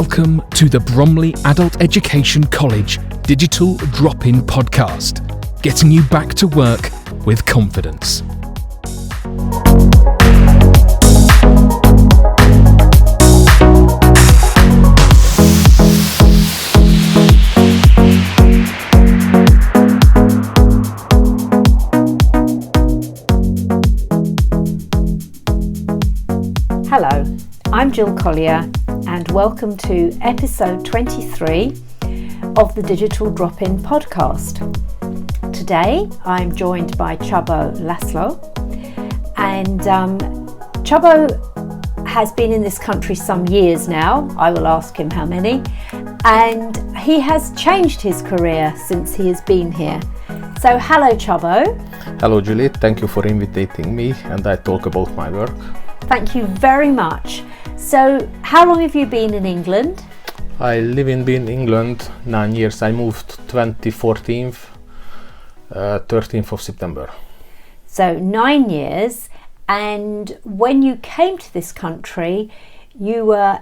Welcome to the Bromley Adult Education College Digital Drop-In Podcast, getting you back to work with confidence. Hello, I'm Jill Collier and welcome to episode 23 of the Digital Drop-In Podcast. Today I'm joined by Csaba Laszlo, and Csaba has been in this country some years now. I will ask him how many, and he has changed his career since he has been here. So hello Csaba. Hello Julie, thank you for inviting me and I talk about my work. Thank you very much. So, how long have you been in England? I live in England 9 years. I moved 2014, 13th of September. So 9 years, and when you came to this country, you were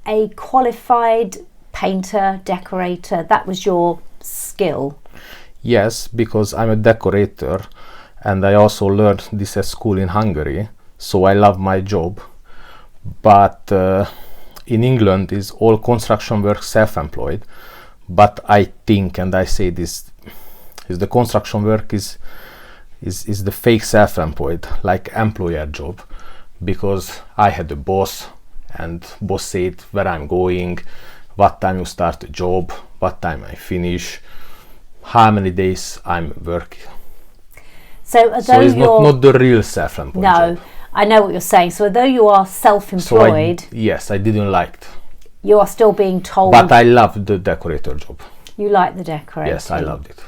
a qualified painter, decorator. That was your skill. Yes, because I'm a decorator and I also learned this at school in Hungary. So I love my job, but in England is all construction work self-employed. But I think, and I say this, is the construction work is the fake self-employed, like employer job, because I had a boss, and boss said where I'm going, what time you start the job, what time I finish, how many days I'm working. So it's not the real self-employed job. I know what you're saying. So although you are self-employed, I didn't like it. You are still being told. But I love the decorator job. You like the decorator? Yes, I loved it.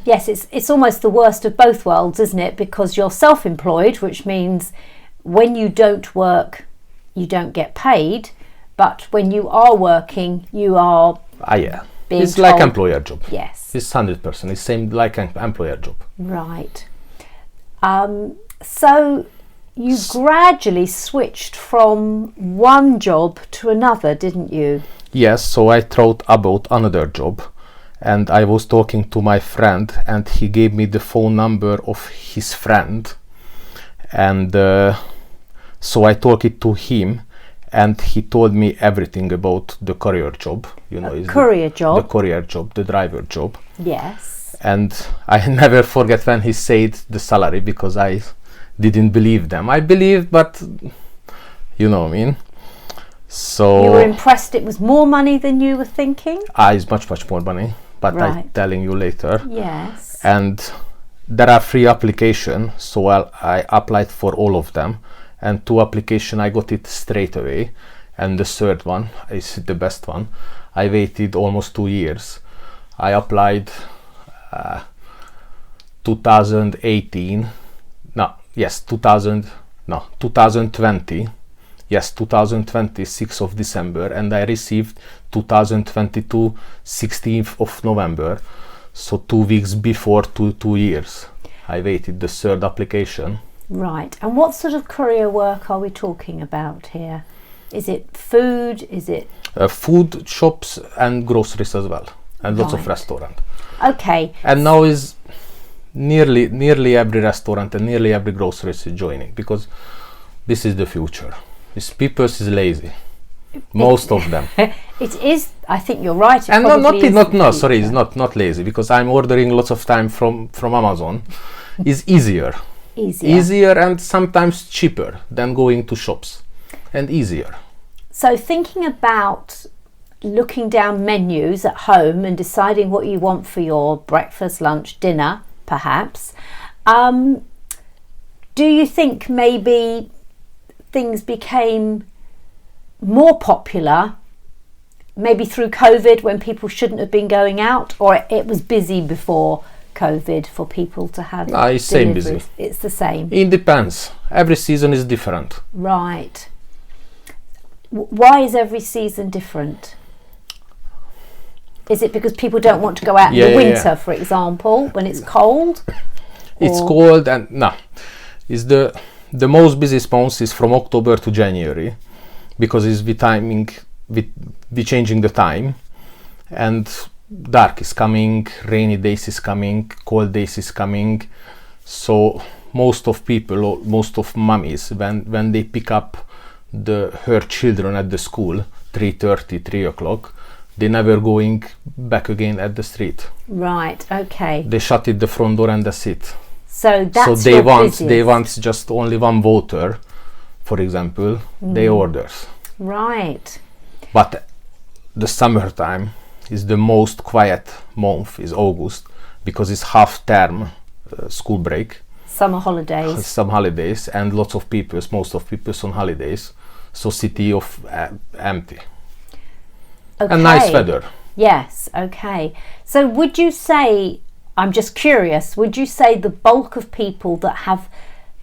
Yes, it's almost the worst of both worlds, isn't it? Because you're self-employed, which means when you don't work, you don't get paid. But when you are working, you are being it's told. Like employer job. Yes. It's 100%. It's same like an employer job. Right. So you gradually switched from one job to another, didn't you? Yes, so I thought about another job and I was talking to my friend and he gave me the phone number of his friend, and so I talked it to him and he told me everything about the courier job. You know, The courier job, the driver job. Yes. And I never forget when he said the salary, because I didn't believe them. I believed, but you know what I mean. So you were impressed it was more money than you were thinking? It's much more money, but Right. I'm telling you later. Yes. And there are 3 applications, so I applied for all of them, and 2 applications I got it straight away, and the 3rd one is the best one. I waited almost 2 years. I applied 2020. Yes, 2020, 6th of December, and I received 2022, 16th of November. So 2 weeks before 2 years. I waited the 3rd application. Right. And what sort of courier work are we talking about here? Is it food? Is it food, shops and groceries as well, and lots of Right. restaurants. Okay. And now is nearly every restaurant and nearly every grocery is joining, because this is the future. This people is lazy, most of them. It is. I think you're right. And it's not lazy, because I'm ordering lots of time from Amazon. It's easier and sometimes cheaper than going to shops, and easier. So thinking about looking down menus at home and deciding what you want for your breakfast, lunch, dinner, perhaps, do you think maybe things became more popular maybe through COVID, when people shouldn't have been going out, or it was busy before COVID for people to have it's same busy. It's the same. It depends. Every season is different. Right. Why is every season different? Is it because people don't want to go out in the winter, for example, when it's cold? It's cold, and it's the most busy months is from October to January, because it's the timing we changing the time, and dark is coming, rainy days is coming, cold days is coming. So most of mummies, when they pick up her children at the school 3:30, 3 o'clock, they never going back again at the street. Right. Okay. They shut it the front door and that's it. So that's they your want busiest. just only one water, for example. They orders. Right. But the summertime is the most quiet month, is August, because it's half term school break. Summer holidays. Some holidays, and most of people's on holidays. So city of empty. Okay. And nice weather. Yes. Okay. So would you say, I'm just curious, would you say the bulk of people that have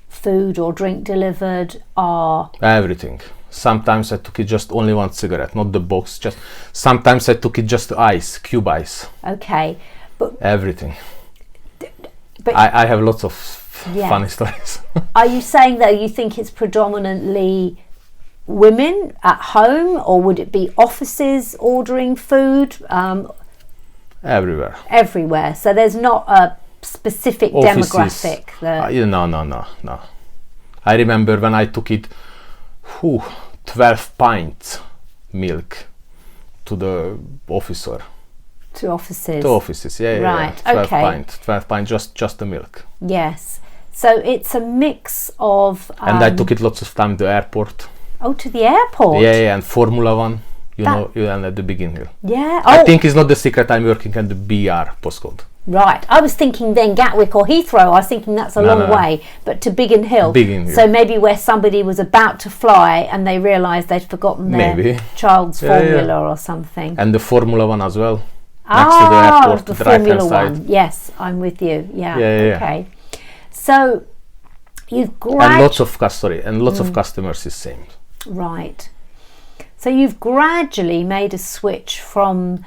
food or drink delivered are... Everything. Sometimes I took it just only one cigarette, not the box. Just sometimes I took it just ice, cube ice. Okay. But everything. But I have lots of yes. funny stories. Are you saying that you think it's predominantly women at home, or would it be offices ordering food? Everywhere. Everywhere. So there's not a specific offices, demographic. No. I remember when I took it, 12 pints milk to the officer. To offices. To offices, yeah. Right. 12 okay. 12 pints, just the milk. Yes. So it's a mix of. And I took it lots of time to the airport. Oh, to the airport. Yeah, and Formula One. And at the beginning. Yeah. I think it's not the secret I'm working at the BR postcode. Right. I was thinking then Gatwick or Heathrow. I was thinking that's a long way, but to Biggin Hill. Biggin Hill. So maybe where somebody was about to fly and they realised they'd forgotten their child's formula or something. And the Formula One as well. Next to the airport, the Formula One. Side. Yes, I'm with you. Yeah. Yeah. Okay. So you've and lots of customers is same. Right. So you've gradually made a switch from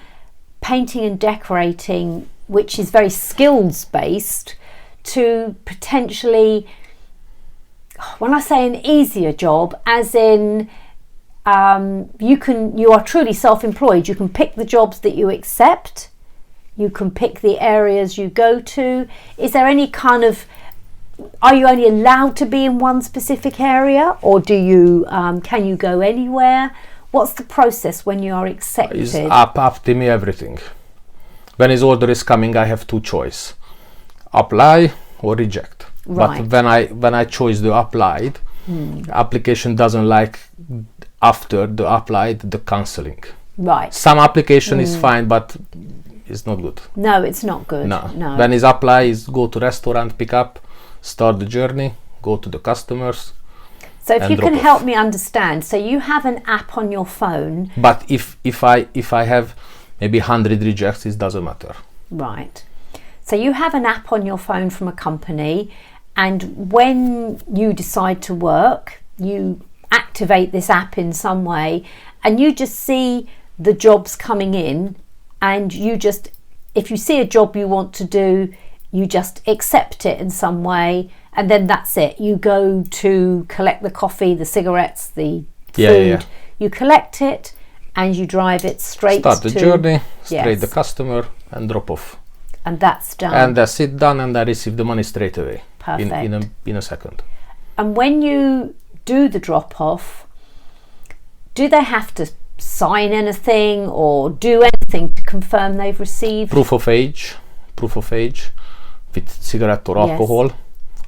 painting and decorating, which is very skills based, to potentially, when I say an easier job, as in you are truly self-employed. You can pick the jobs that you accept. You can pick the areas you go to. Is there any kind of, are you only allowed to be in one specific area, or do you can you go anywhere? What's the process when you are accepted? It's up to me everything. When his order is coming, I have two choice: apply or reject. Right. But when I choose the applied, application doesn't like after the applied the cancelling. Right. Some application is fine, but it's not good. No, it's not good. No. When it's apply, is go to restaurant, pick up, start the journey, go to the customers. So if you can help me understand, so you have an app on your phone. But if I have maybe 100 rejects, it doesn't matter. Right. So you have an app on your phone from a company, and when you decide to work, you activate this app in some way, and you just see the jobs coming in, and you just, if you see a job you want to do, you just accept it in some way, and then that's it. You go to collect the coffee, the cigarettes, the food. Yeah. You collect it and you drive it straight Start the journey, straight yes. the customer, and drop off. And that's done. And that's it done, and I receive the money straight away. Perfect. In a second. And when you do the drop off, do they have to sign anything or do anything to confirm they've received? Proof of age with cigarette or alcohol. Yes.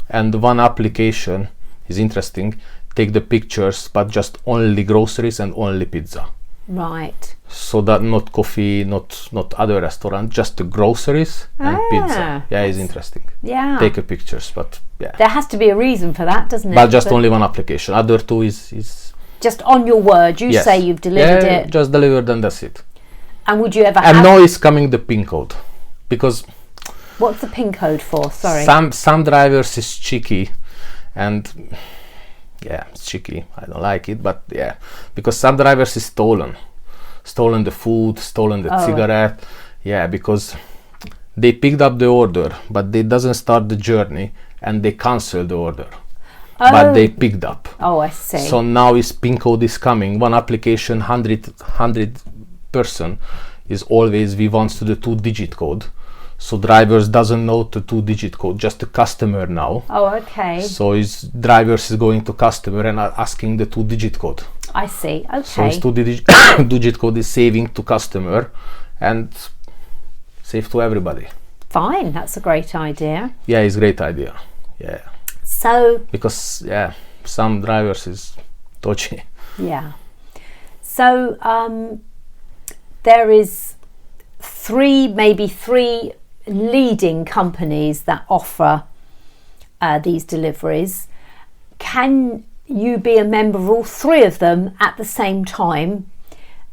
And one application is interesting. Take the pictures, but just only groceries and only pizza. Right. So that not coffee, not other restaurant, just the groceries and pizza. Yeah, it's interesting. Yeah. Take a pictures, but yeah. There has to be a reason for that, doesn't it? But just only one application. Other two is just on your word. You yes. say you've delivered it. Just delivered and that's it. And would you ever and now is coming the PIN code, because what's the PIN code for? Sorry. Some drivers is cheeky, and yeah, it's cheeky. I don't like it, but yeah, because some drivers is stolen the food, stolen the cigarette. Yeah, because they picked up the order, but they doesn't start the journey, and they cancel the order. but they picked up. Oh, I see. So now is PIN code is coming. One application, 100 person is always we wants to the 2-digit code. So drivers doesn't know the 2-digit code, just the customer now. Oh, okay. So drivers is going to customer and asking the 2-digit code. I see. Okay. So his 2-digit code is saving to customer and save to everybody. Fine, that's a great idea. Yeah, it's a great idea. Yeah. So Because some drivers is dodgy. yeah. So there is maybe three leading companies that offer these deliveries. Can you be a member of all three of them at the same time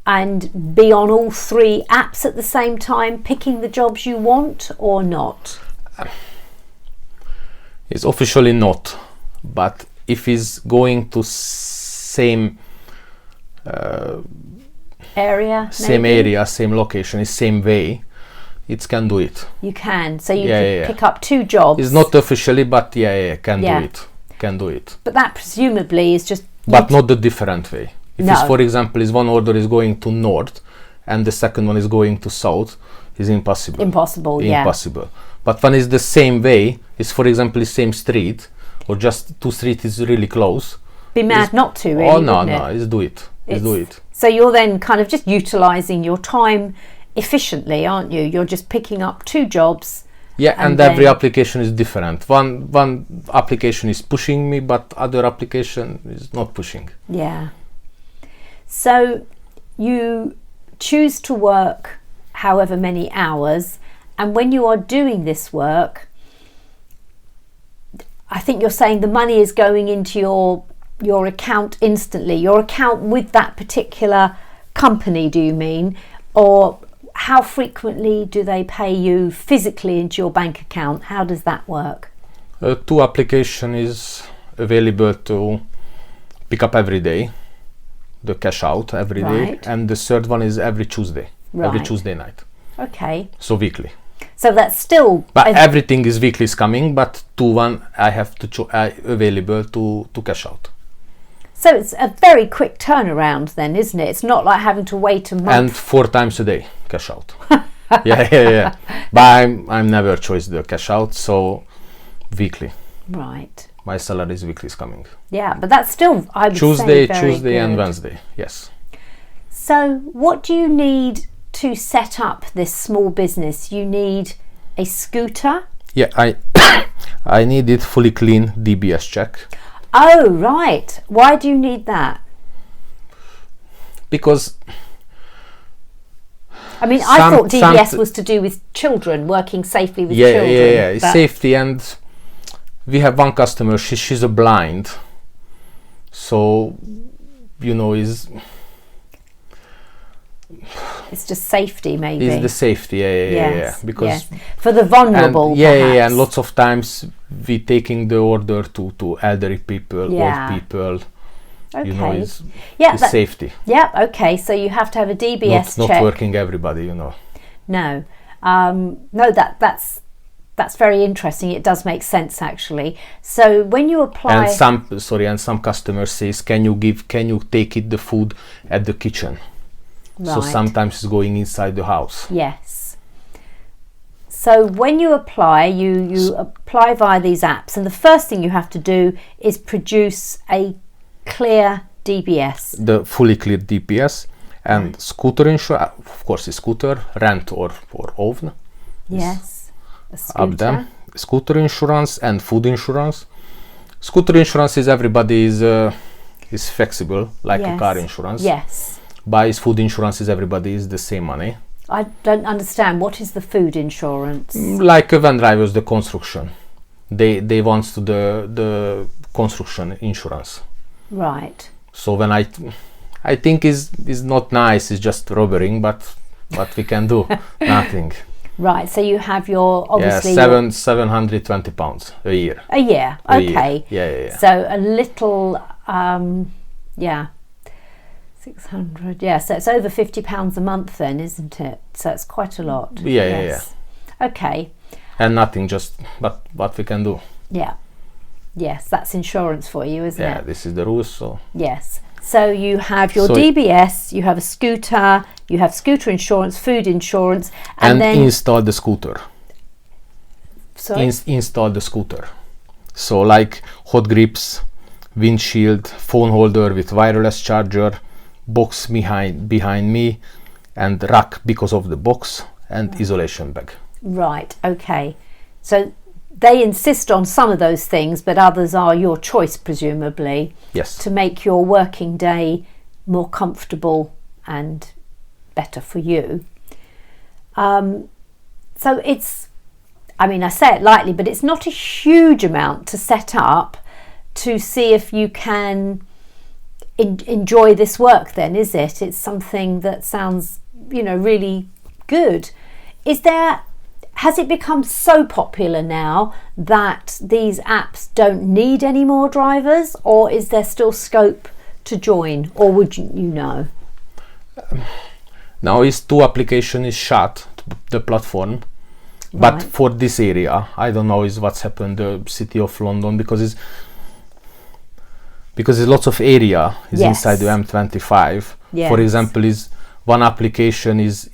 and be on all three apps at the same time, picking the jobs you want or not? It's officially not, but if he's going to same area, same maybe? area, same location, same way, it can do it. You can. So you Yeah, can pick up two jobs. It's not officially, but can Yeah. do it. Can do it. But that presumably is just... But not the different way. If No. it's, for example, is one order is going to north and the second one is going to south, is impossible. Impossible, yeah. Impossible. But when it's the same way, it's for example the same street, or just two streets is really close. Be mad not to, really. Oh no, wouldn't no, it? it's do it. It's do it. So you're then kind of just utilising your time efficiently, aren't you? You're just picking up two jobs. Yeah, and and every then- application is different. One application is pushing me, but other application is not pushing. Yeah. So you choose to work however many hours, and when you are doing this work, I think you're saying the money is going into your account instantly, your account with that particular company, do you mean? Or how frequently do they pay you physically into your bank account? How does that work? Two application is available to pick up every day, the cash out every day, Right. and the third one is every Tuesday, every Right. Tuesday night, Okay. so weekly. So that's still... But everything is weekly is coming, but one I have to available to cash out. So it's a very quick turnaround then, isn't it? It's not like having to wait a month. And 4 times a day cash out. yeah. But I'm never choose the cash out, so weekly. Right. My salary is weekly is coming. Yeah, but that's still, I would Tuesday, say, very Tuesday and good. Wednesday. Yes. So what do you need to set up this small business? You need a scooter. Yeah, I need it fully clean DBS check. Oh, right. Why do you need that? Because I mean, I thought DBS was to do with children, working safely with children. yeah, it's but- safety. And we have one customer, she's a blind, so is It's just safety, maybe. is the safety. Yeah. Yes, Because yes. For the vulnerable, and, perhaps. and lots of times we taking the order to elderly people, Yeah. old people. Okay. It's Yeah, it's that- safety. Yeah, okay. So you have to have a DBS Not check. working everybody, No, no. That's very interesting. It does make sense, actually. So when you apply, And some customers says, can you take it the food at the kitchen? So Right. sometimes it's going inside the house. yes. So when you apply, you apply via these apps, and the first thing you have to do is produce a clear DBS. The fully clear DPS and scooter insurance, of course, scooter rent or own. Yes. A Up scooter. them. Scooter insurance and food insurance. Scooter insurance is everybody is flexible like a Yes. car insurance. Yes. Buys food insurance is everybody is the same money. I don't understand. What is the food insurance? Like van drivers, the construction, they want to the construction insurance. Right. So when I think is not nice, it's just robbering, but what we can do, nothing. Right. So you have your obviously Yeah, 720 pounds a year. a year. A year. Okay. Yeah. So a little, 600. Yeah. So it's over £50 a month then, isn't it? So it's quite a lot. Yeah. Okay. And nothing, just but what we can do. Yeah. Yes, that's insurance for you, isn't Yeah, it? this is the rules. So Yes. So you have your So- DBS, you have a scooter, you have scooter insurance, food insurance, and then install the scooter. sorry? Install the scooter. So like hot grips, windshield, phone holder with wireless charger, box behind me, and rack because of the box, and isolation bag. Right, okay. So they insist on some of those things, but others are your choice, presumably, Yes. to make your working day more comfortable and better for you. So it's, I mean, I say it lightly, but it's not a huge amount to set up to see if you can enjoy this work then, is it? It's something that sounds, really good. Has it become so popular now that these apps don't need any more drivers, or is there still scope to join, or would you know? Now is 2 application is shut, the platform, but Right. for this area, I don't know is what's happened the city of London, because there's lots of area is Yes. inside the M25. Yes. For example, is one application is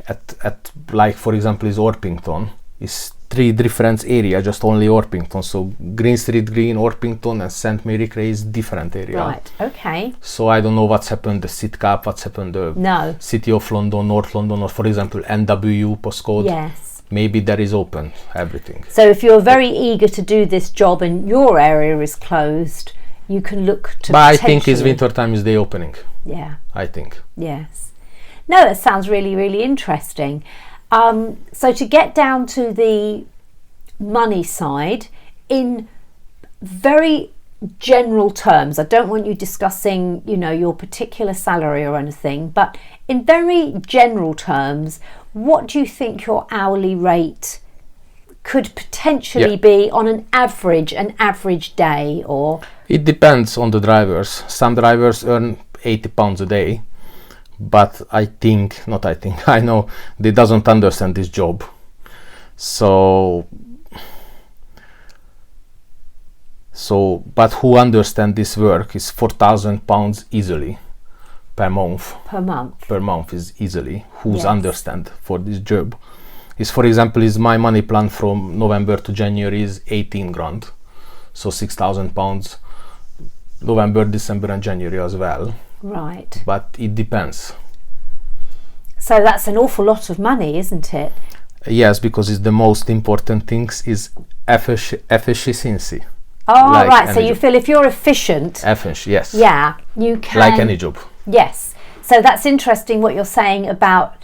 at like for example is Orpington, is 3 different area, just only Orpington. So Green Street Green, Orpington, and St Mary Cray is different area. Right, okay. So I don't know what's happened the SitCap, what's happened the No. City of London, North London, or for example NW postcode. Yes. Maybe there is open everything. So if you're very eager to do this job and your area is closed, you can look to But I think it's potentially- winter time is the opening. Yeah. I think. Yes. No, that sounds really, really interesting. So to get down to the money side, in very general terms, I don't want you discussing, your particular salary or anything, but in very general terms, what do you think your hourly rate could potentially be on an average day? Or It depends on the drivers. Some drivers earn £80 a day, but I know they doesn't understand this job. But who understand this work is £4,000 easily per month. Per month is easily. Who's Yes. understand for this job? Is for example is my money plan from November to January is 18 grand, so £6,000 November, December, and January as well. right. But it depends. So that's an awful lot of money, isn't it? Yes, because it's the most important things is efficiency. Oh, Like right. So any you job. feel if you're efficient, Efficiency, yes. yeah, you can. Like any job. Yes. So that's interesting what you're saying about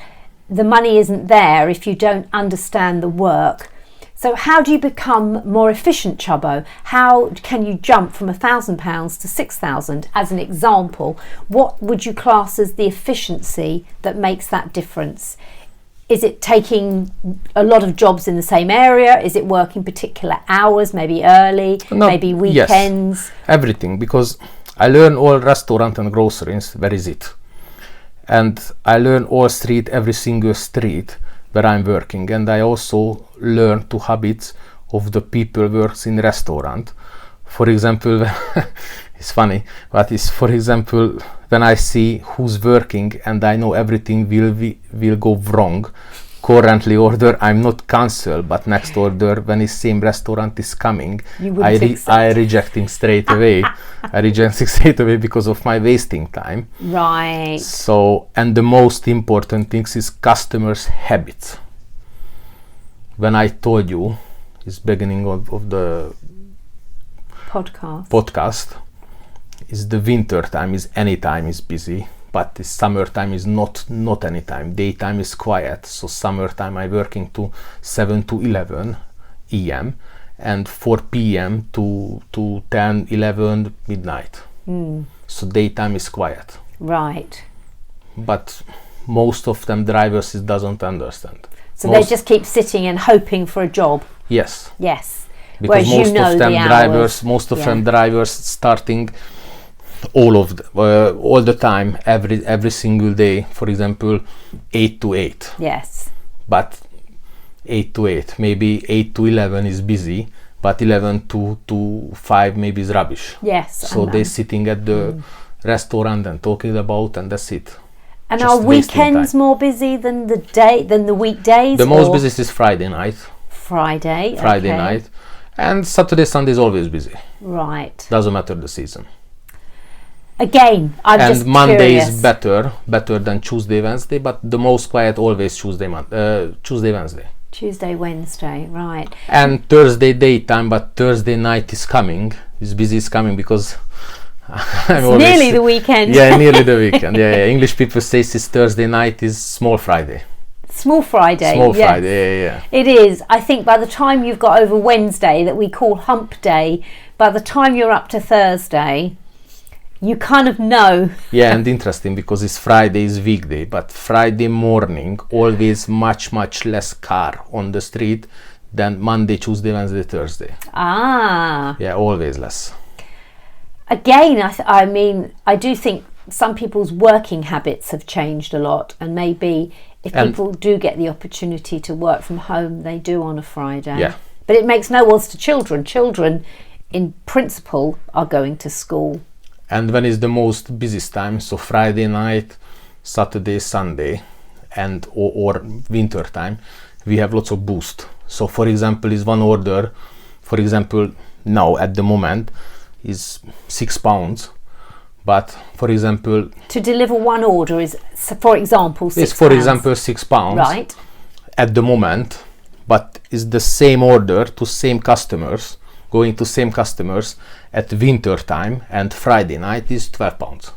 the money isn't there if you don't understand the work. So how do you become more efficient, Csaba? How can you jump from £1,000 to 6,000 as an example? What would you class as the efficiency that makes that difference? Is it taking a lot of jobs in the same area? Is it working particular hours, maybe early, No, maybe yes. weekends? Everything, because I learn all restaurant and groceries, where is it? And I learn all street, every single street where I'm working, and I also learn two habits of the people works in restaurant. For example, it's funny, but it's for example when I see who's working and I know everything will go wrong. Currently order I'm not cancel, but next order when the same restaurant is coming, I rejecting straight away. I rejecting straight away because of my wasting time. Right. So, and the most important thing is customers' habits. When I told you, it's beginning of the podcast, is the winter time is any time is busy, but the summertime is not any time. Daytime is quiet, so summertime I working to 7 to 11 EM and 4 PM to 10, 11 midnight. So daytime is quiet. Right. But most of them drivers doesn't understand. So they just keep sitting and hoping for a job. Yes. Yes. Because Whereas most of them drivers starting all the time, every single day, for example 8 to 8. Yes. But 8 to 8, maybe 8 to 11 is busy, but 11 to 5 maybe is rubbish. Yes. So they're sitting at the restaurant and talking about, and that's it. And Just are weekends time. more busy than the weekdays? The most busy is Friday night. Friday Okay. Night. And Saturday, Sunday is always busy. Right. Doesn't matter the season. Again, I'm just And Monday curious. is better than Tuesday, Wednesday, but the most quiet always Tuesday, Wednesday. Tuesday, Wednesday, right. And Thursday daytime, but Thursday night is coming. It's busy, it's coming because It's nearly the weekend. Yeah, nearly the weekend. Yeah. English people say this Thursday night is small Friday. Small Friday. Yes. Friday, yeah. It is. I think by the time you've got over Wednesday, that we call hump day, by the time you're up to Thursday, you kind of know. Yeah, and interesting because it's Friday is weekday, but Friday morning always much less car on the street than Monday, Tuesday, Wednesday, Thursday. Ah. Yeah, always less. Again, I mean, I do think some people's working habits have changed a lot, and maybe if people do get the opportunity to work from home, they do on a Friday. Yeah. But it makes no odds to children. Children, in principle, are going to school. And when is the most busiest time? So Friday night, Saturday, Sunday, and or winter time, we have lots of boost. So for example, is one order, for example, now at the moment is £6. But for example, to deliver one order is, for example, £6. It's for example £6. Right. At the moment, but is the same order to same customers, going to same customers at winter time, and Friday night is £12.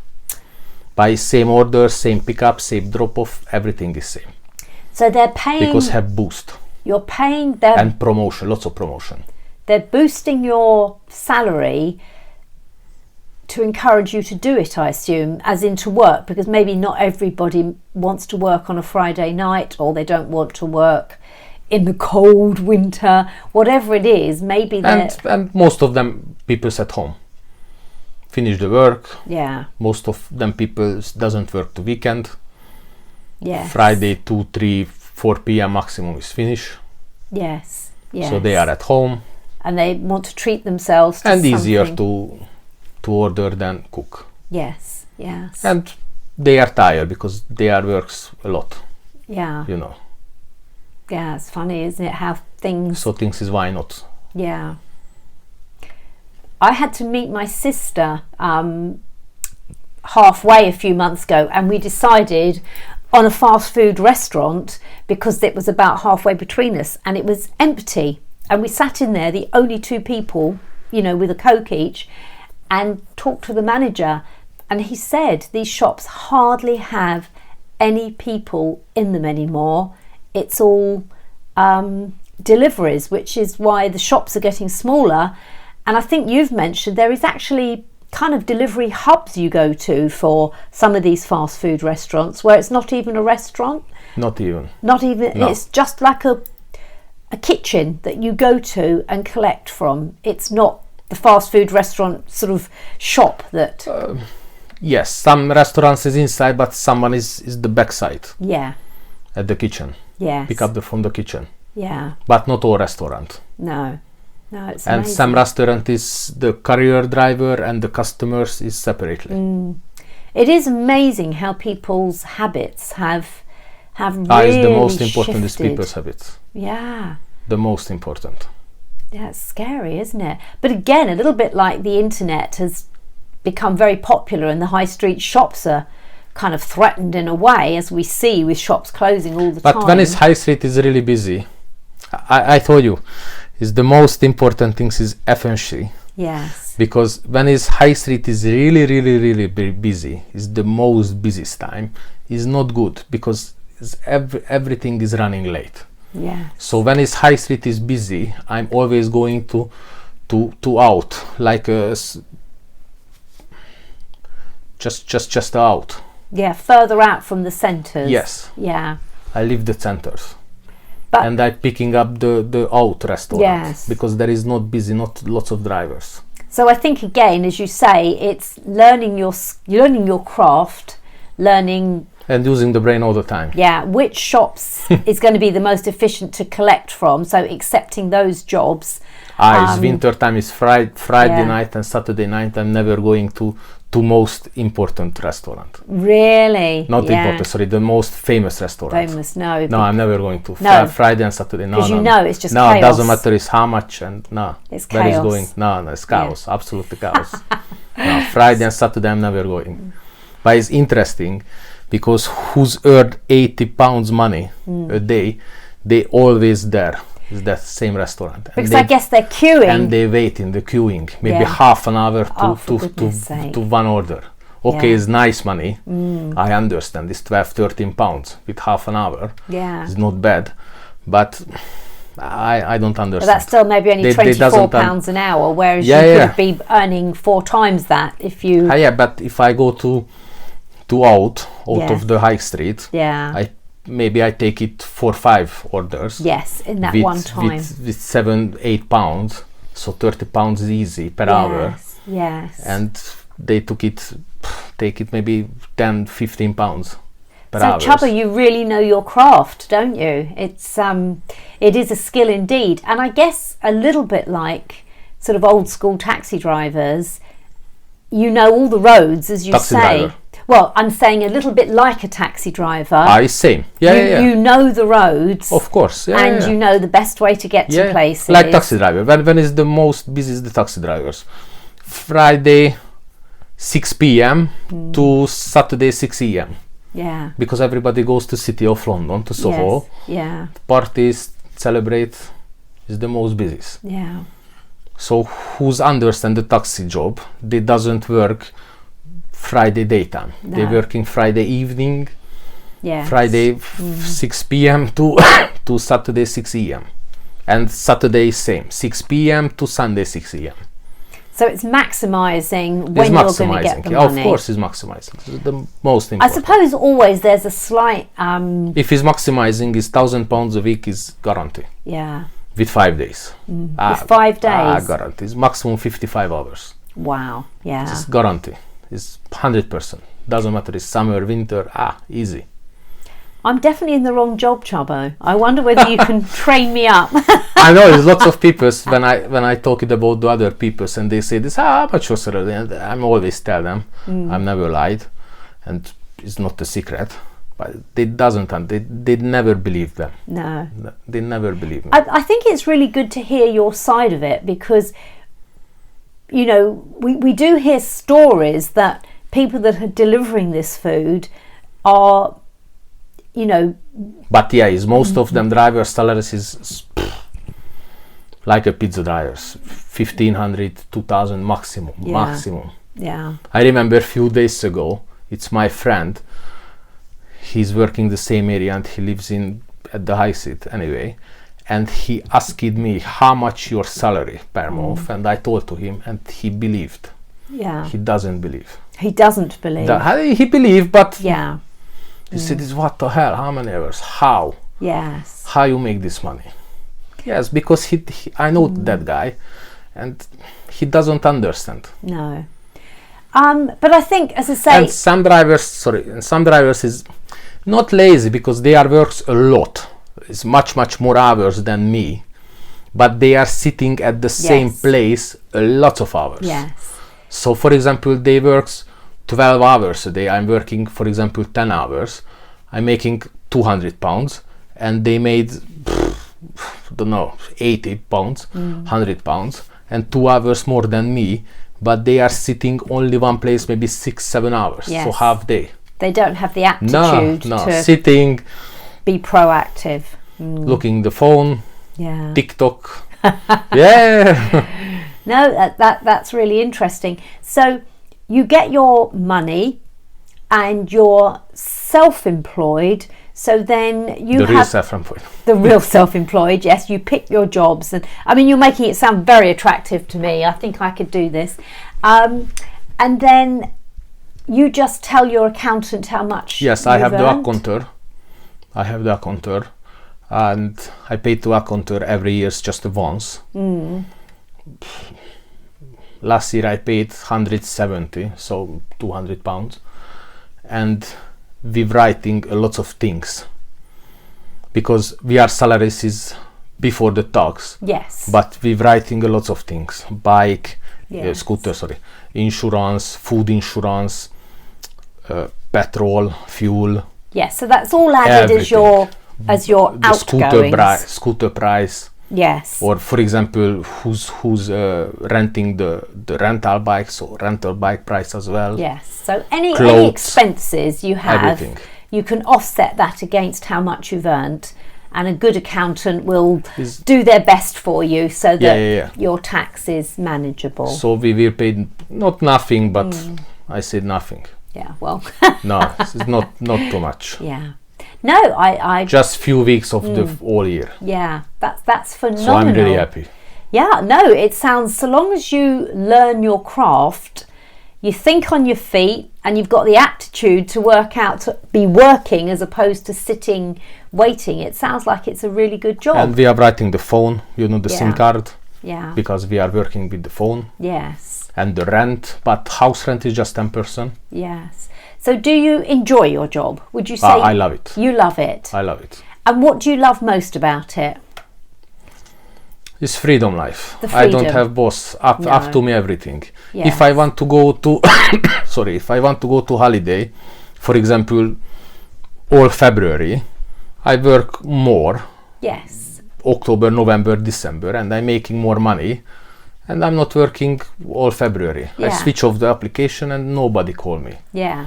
By same order, same pickup, same drop off, everything is same. So they're paying because have boost. You're paying them and promotion, lots of promotion. They're boosting your salary to encourage you to do it, I assume, as in to work, because maybe not everybody wants to work on a Friday night, or they don't want to work in the cold winter, whatever it is. Maybe and most of them people's at home, finish the work. Yeah. Most of them people doesn't work the weekend. Yes. Friday 2, 3, 4 p.m. maximum is finish. Yes. Yes. So they are at home. And they want to treat themselves to and something. Easier to order than cook. Yes. Yes. And they are tired because they are works a lot. Yeah. You know. Yeah, it's funny, isn't it, how things... So things is why not. Yeah. I had to meet my sister halfway a few months ago, and we decided on a fast food restaurant because it was about halfway between us, and it was empty. And we sat in there, the only two people, you know, with a Coke each, and talked to the manager. And he said these shops hardly have any people in them anymore. It's all deliveries, which is why the shops are getting smaller. And I think you've mentioned there is actually kind of delivery hubs you go to for some of these fast food restaurants where it's not even a restaurant. Not even. Not even. No. It's just like a kitchen that you go to and collect from. It's not the fast food restaurant sort of shop that... yes, some restaurants is inside, but someone is the backside. Yeah. At the kitchen. Yes. Pick up from the kitchen. Yeah. But not all restaurant. No. No, it's and amazing. some restaurant is the courier driver and the customers is separately. It is amazing how people's habits have really It's the most important is shifted. people's habits. Yeah. The most important. Yeah, it's scary, isn't it? But again, a little bit like the internet has become very popular and the high street shops are kind of threatened in a way, as we see with shops closing all the time. But when it's high street is really busy, I told you, is the most important things is efficiency. Yes. Because when it's high street is really busy, is the most busiest time, is not good because everything is running late. Yeah. So when it's high street is busy, I'm always going to out, like just out. Yeah, further out from the centres. Yes. Yeah. I leave the centers. But and I'm picking up the out restaurant. Yes. Because there is not busy, not lots of drivers. So I think again, as you say, it's learning your craft, learning And using the brain all the time. Yeah, which shops is going to be the most efficient to collect from? So accepting those jobs. It's winter time. It's Friday night and Saturday night. I'm never going to most important restaurant. Really? Not important. Sorry, the most famous restaurant. Famous? No. No, I'm never going to. No. Friday and Saturday. No, because no. you know it's just no, chaos. it doesn't matter. It's how much and no. It's Where is chaos. going? No, it's chaos. Absolutely chaos. No, Friday and Saturday I'm never going. But it's interesting because who's earned £80 money a day, they always there. It's that same restaurant. Because I guess they're queuing. And they wait in the queuing, maybe half an hour to one order. Okay, it's nice money. I understand. It's 12-13 pounds with half an hour. Yeah. It's not bad. But I don't understand. But that's still maybe only £24 an hour, whereas you could be earning 4 times that if you... yeah, but if I go to out of the high street, maybe I take it 4-5 orders. Yes, in that one time. With 7-8 pounds, so £30 is easy per hour. Yes. And they take it maybe 10-15 pounds per hour. So Csaba, you really know your craft, don't you? It is a skill indeed. And I guess a little bit like sort of old school taxi drivers, you know all the roads, as you taxi say. Driver. Well, I'm saying a little bit like a taxi driver. Same. Yeah. You know the roads. Of course. And you know the best way to get to places. Like taxi driver. When is the most busy is the taxi drivers? Friday 6 p.m. to Saturday 6 a.m. Yeah. Because everybody goes to City of London, to Soho. Yes. Yeah. Parties, celebrate, is the most busiest. Yeah. So who's understand the taxi job, they doesn't work Friday daytime. No. They're working Friday evening, Friday 6 p.m. to Saturday 6 a.m. And Saturday same, 6 p.m. to Sunday 6 a.m. So it's maximising when you're going to get the money. Of course it's maximising. It's the most important. I suppose always there's a slight... if it's maximising, it's £1,000 a week is guarantee. Yeah. With 5 days. With 5 days? Guarantee. It's maximum 55 hours. Wow, yeah. It's guarantee. It's 100%. Doesn't matter, it's summer, winter, easy. I'm definitely in the wrong job, Csaba. I wonder whether you can train me up. I know there's lots of people when I talk it about the other people and they say this, how much was it? And I'm always tell them, I'm never lied, and it's not a secret. But they never believe them. No. They never believe me. I think it's really good to hear your side of it because, you know, we do hear stories that people that are delivering this food are, you know... But is most of them drivers' salaries is like a pizza drivers, 1,500, 2,000 maximum. Yeah. I remember a few days ago, it's my friend, he's working the same area and he lives at the high street anyway, and he asked me how much your salary per month, and I told to him, and he believed. Yeah. He doesn't believe. He doesn't believe. He believed, but yeah. He said, what the hell, how many hours, how? Yes. How you make this money? Yes, because I know that guy, and he doesn't understand. No. But I think, as I say... And some drivers is not lazy because they are works a lot. It's much more hours than me. But they are sitting at the same place a lot of hours. Yes. So, for example, they works 12 hours a day. I'm working, for example, 10 hours. I'm making £200 and they made, don't know, £80, £100 and 2 hours more than me. But they are sitting only one place, maybe 6-7 hours, so half day. They don't have the aptitude to sitting, be proactive, looking the phone, yeah, TikTok, yeah. No, that's really interesting. So you get your money, and you're self-employed. So then you real self-employed. The real self-employed, yes. You pick your jobs, and I mean, you're making it sound very attractive to me. I think I could do this. And then you just tell your accountant how much. Yes, I have the accountant. And I pay to accountant every year just once. Last year I paid 170, so £200, and with writing a lot of things, because we are salaries is before the tax. Yes. But with writing a lot of things, bike, Yes. scooter, insurance, food insurance, petrol, fuel. Yes, so that's all added Everything. as your The outgoings. scooter price, Yes. or for example, who's renting the rental bike, so rental bike price as well. Yes. So any Clothes, expenses you have, everything. you can offset that against how much you've earned, and a good accountant will do their best for you so that your tax is manageable. So we will pay not nothing, but I said nothing. Yeah. Well. No, it's not too much. Yeah. No, I Just few weeks of the whole year. yeah, that's phenomenal. So I'm really happy. Yeah, no, it sounds, so long as you learn your craft, you think on your feet, and you've got the aptitude to work out, to be working as opposed to sitting waiting, it sounds like it's a really good job. And we are writing the phone, the SIM card, Yeah. because we are working with the phone. Yes. And the rent, but house rent is just 10%. Yes. So do you enjoy your job? Would you say I love it. You love it? I love it. And what do you love most about it? It's freedom life. The I don't freedom. have boss up to me everything. Yes. If I want to go to if I want to go to holiday, for example, all February, I work more. Yes. October, November, December, and I'm making more money, and I'm not working all February. I Yeah. switch off the application and nobody call me. Yeah.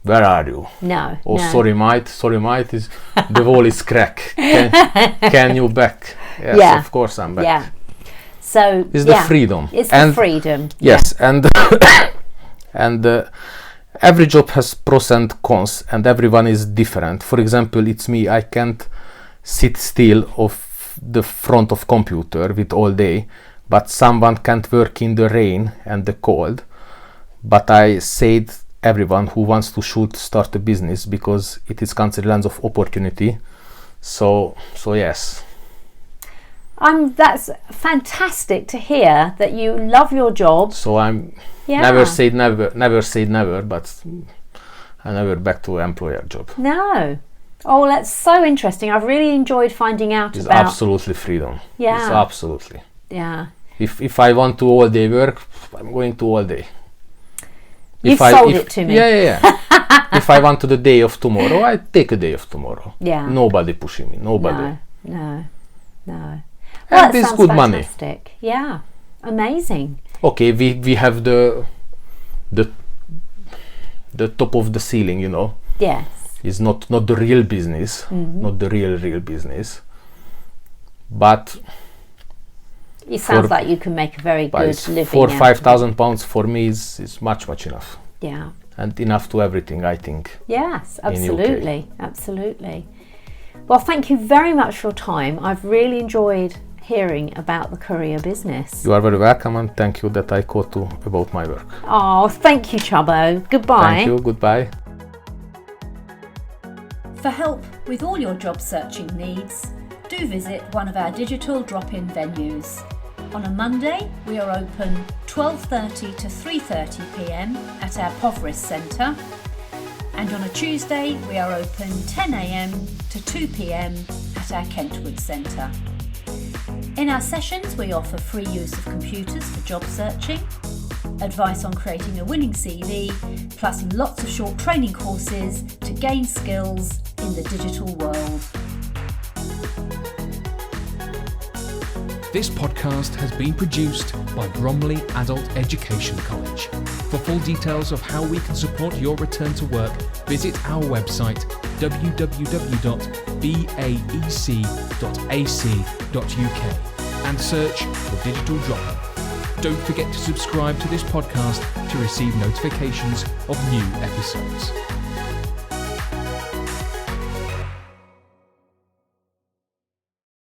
Where are you? No. Oh, no. sorry mate, is the wall is crack. Can you back? Yes, Yeah. of course I'm back. Yeah. So It's the freedom. It's and the freedom. Yes, and every job has pros and cons, and everyone is different. For example, it's me. I can't sit still off the front of computer with all day, but someone can't work in the rain and the cold. But I said everyone who wants to should start a business, because it is considered lands of opportunity. So yes. That's fantastic to hear that you love your job. So I'm Yeah. never say never, but I never back to employer job. No. Oh, that's so interesting. I've really enjoyed finding out It's about. absolutely freedom. Yeah. It's absolutely. Yeah. If I want to all day work, I'm going to all day. You've sold it to me. Yeah. If I want to the day of tomorrow, I take a day of tomorrow. Yeah. Nobody pushing me. Nobody. No. And that it's sounds good money. fantastic. Yeah. Amazing. Okay, we have the top of the ceiling, Yes. It's not the real business, not the real business. But It sounds like you can make a very good living. 4,000 or out 5,000 pounds for me is much enough, of it. Yeah. and enough to everything, I think. Yes, in UK. absolutely. Well, thank you very much for your time. I've really enjoyed hearing about the courier business. You are very welcome, and thank you that I called to about my work. Oh, thank you, Csaba. Goodbye. Thank you. Goodbye. For help with all your job searching needs, do visit one of our digital drop-in venues. On a Monday, we are open 12:30 to 3:30 p.m. at our Povris Centre, and on a Tuesday, we are open 10 a.m. to 2 p.m. at our Kentwood Centre. In our sessions, we offer free use of computers for job searching, advice on creating a winning CV, plus lots of short training courses to gain skills in the digital world. This podcast has been produced by Bromley Adult Education College. For full details of how we can support your return to work, visit our website www.baec.ac.uk and search for Digital Drop-In. Don't forget to subscribe to this podcast to receive notifications of new episodes.